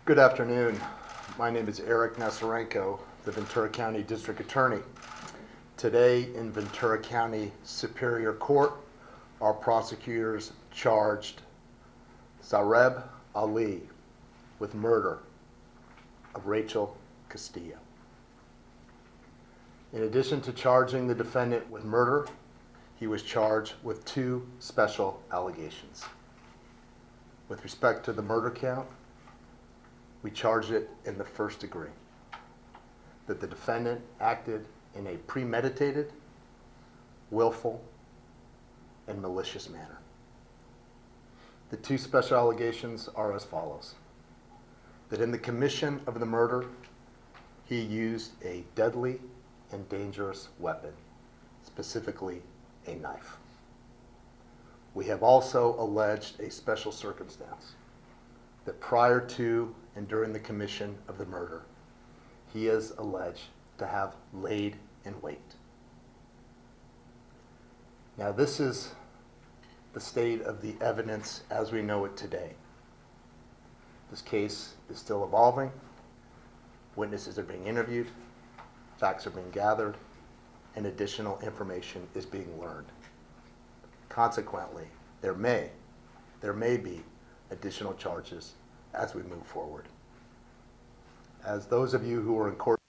Good afternoon. My name is Erik Nasarenko, the Ventura County District Attorney. Today in Ventura County Superior Court, our prosecutors charged Zarbab Ali with murder of Rachel Castillo. In addition to charging the defendant with murder, he was charged with two special allegations. With respect to the murder count, we charged it in the first degree, that the defendant acted in a premeditated, willful, and malicious manner. The two special allegations are as follows: that in the commission of the murder, he used a deadly and dangerous weapon, specifically a knife. We have also alleged a special circumstance, that prior to and during the commission of the murder, he is alleged to have laid in wait. Now, this is the state of the evidence as we know it today. This case is still evolving. Witnesses are being interviewed, facts are being gathered, and additional information is being learned. Consequently, there may be additional charges as we move forward. As those of you who are in court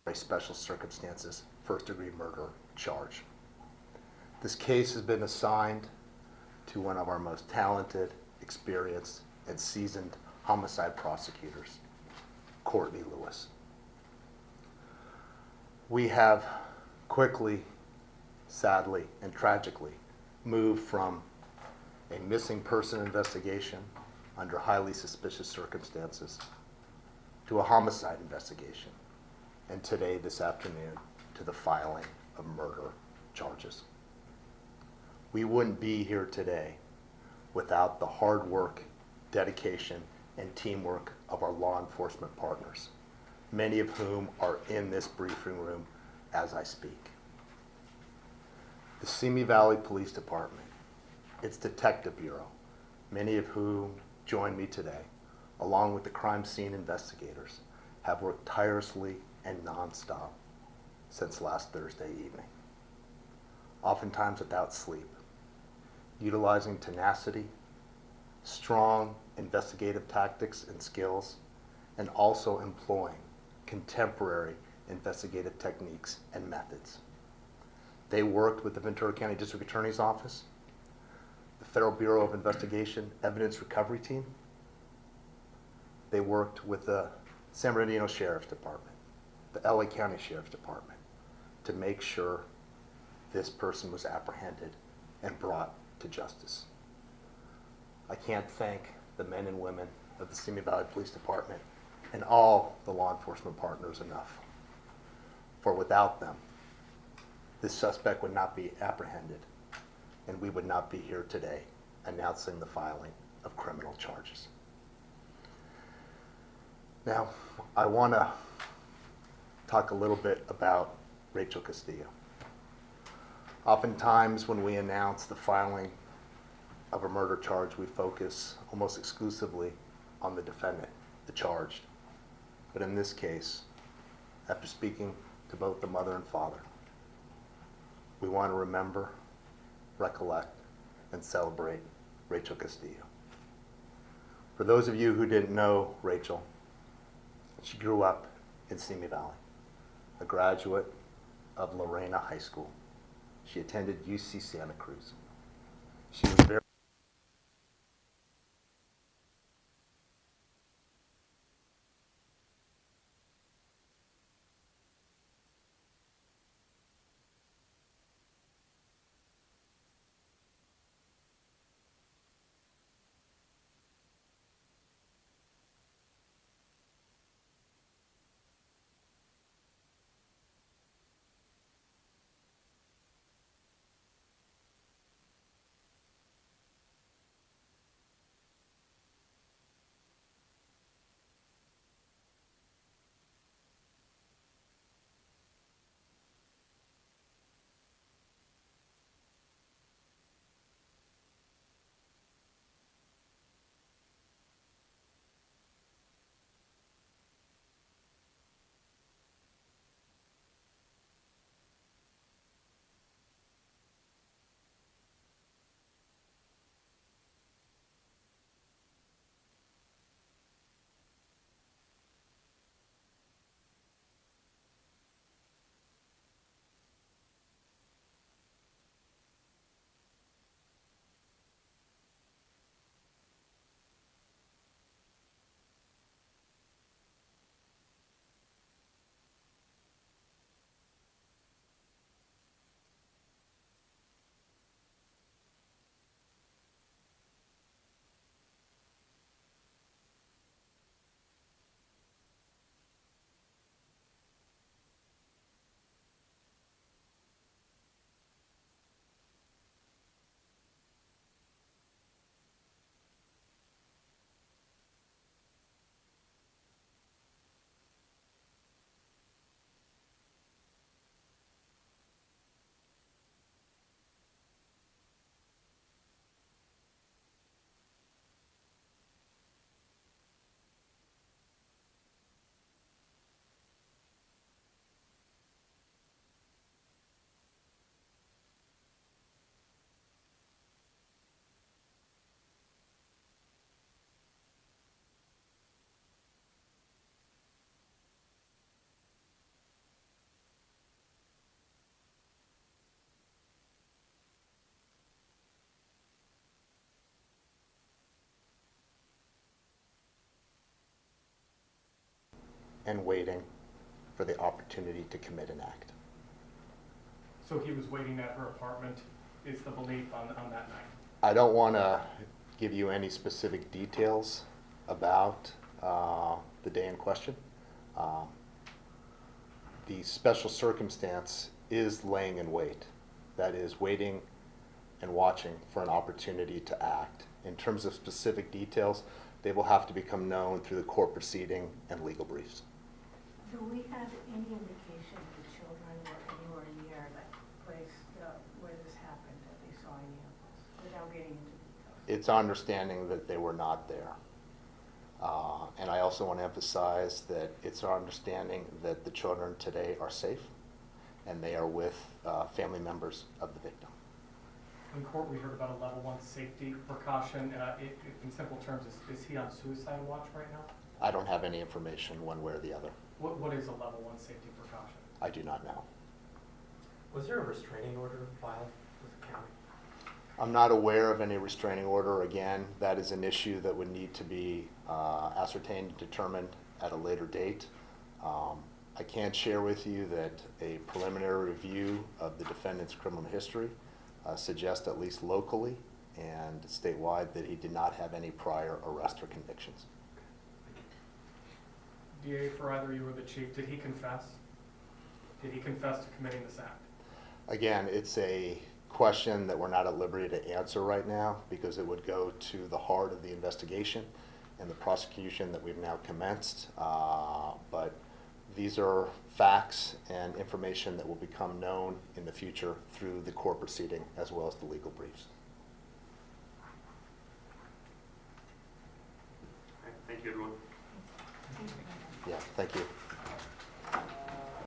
a special circumstances first-degree murder charge. This case has been assigned to one of our most talented, experienced, and seasoned homicide prosecutors, Courtney Lewis. We have quickly, sadly, and tragically moved from a missing person investigation under highly suspicious circumstances to a homicide investigation, and today, this afternoon, to the filing of murder charges. We wouldn't be here today without the hard work, dedication, and teamwork of our law enforcement partners, many of whom are in this briefing room as I speak. The Simi Valley Police Department, its Detective Bureau, many of whom join me today, along with the crime scene investigators, have worked tirelessly and nonstop since last Thursday evening, oftentimes without sleep, utilizing tenacity, strong investigative tactics and skills, and also employing contemporary investigative techniques and methods. They worked with the Ventura County District Attorney's Office, the Federal Bureau of Investigation Evidence Recovery Team. They worked with the San Bernardino Sheriff's Department, the LA County Sheriff's Department, to make sure this person was apprehended and brought to justice. I can't thank the men and women of the Simi Valley Police Department and all the law enforcement partners enough. For without them, this suspect would not be apprehended, and we would not be here today announcing the filing of criminal charges. Now, I want to talk a little bit about Rachel Castillo. Oftentimes when we announce the filing of a murder charge, we focus almost exclusively on the defendant, the charged. But in this case, after speaking to both the mother and father, we want to remember, recollect, and celebrate Rachel Castillo. For those of you who didn't know Rachel, she grew up in Simi Valley, a graduate of Lorena High School. She attended UC Santa Cruz. She was very and waiting for the opportunity to commit an act. So he was waiting at her apartment, is the belief on that night? I don't want to give you any specific details about the day in question. The special circumstance is laying in wait. That is waiting and watching for an opportunity to act. In terms of specific details, they will have to become known through the court proceeding and legal briefs. Do we have any indication the children were anywhere near that place where this happened, that they saw any of this, without getting into details? It's our understanding that they were not there. And I also want to emphasize that it's our understanding that the children today are safe and they are with family members of the victim. In court, we heard about a level 1 safety precaution. In simple terms, is he on suicide watch right now? I don't have any information one way or the other. What is a level 1 safety precaution? I do not know. Was there a restraining order filed with the county? I'm not aware of any restraining order. Again, that is an issue that would need to be ascertained and determined at a later date. I can share with you that a preliminary review of the defendant's criminal history suggests, at least locally and statewide, that he did not have any prior arrest or convictions. DA, for either you or the chief, did he confess? Did he confess to committing this act? Again, it's a question that we're not at liberty to answer right now because it would go to the heart of the investigation and the prosecution that we've now commenced. But these are facts and information that will become known in the future through the court proceeding as well as the legal briefs.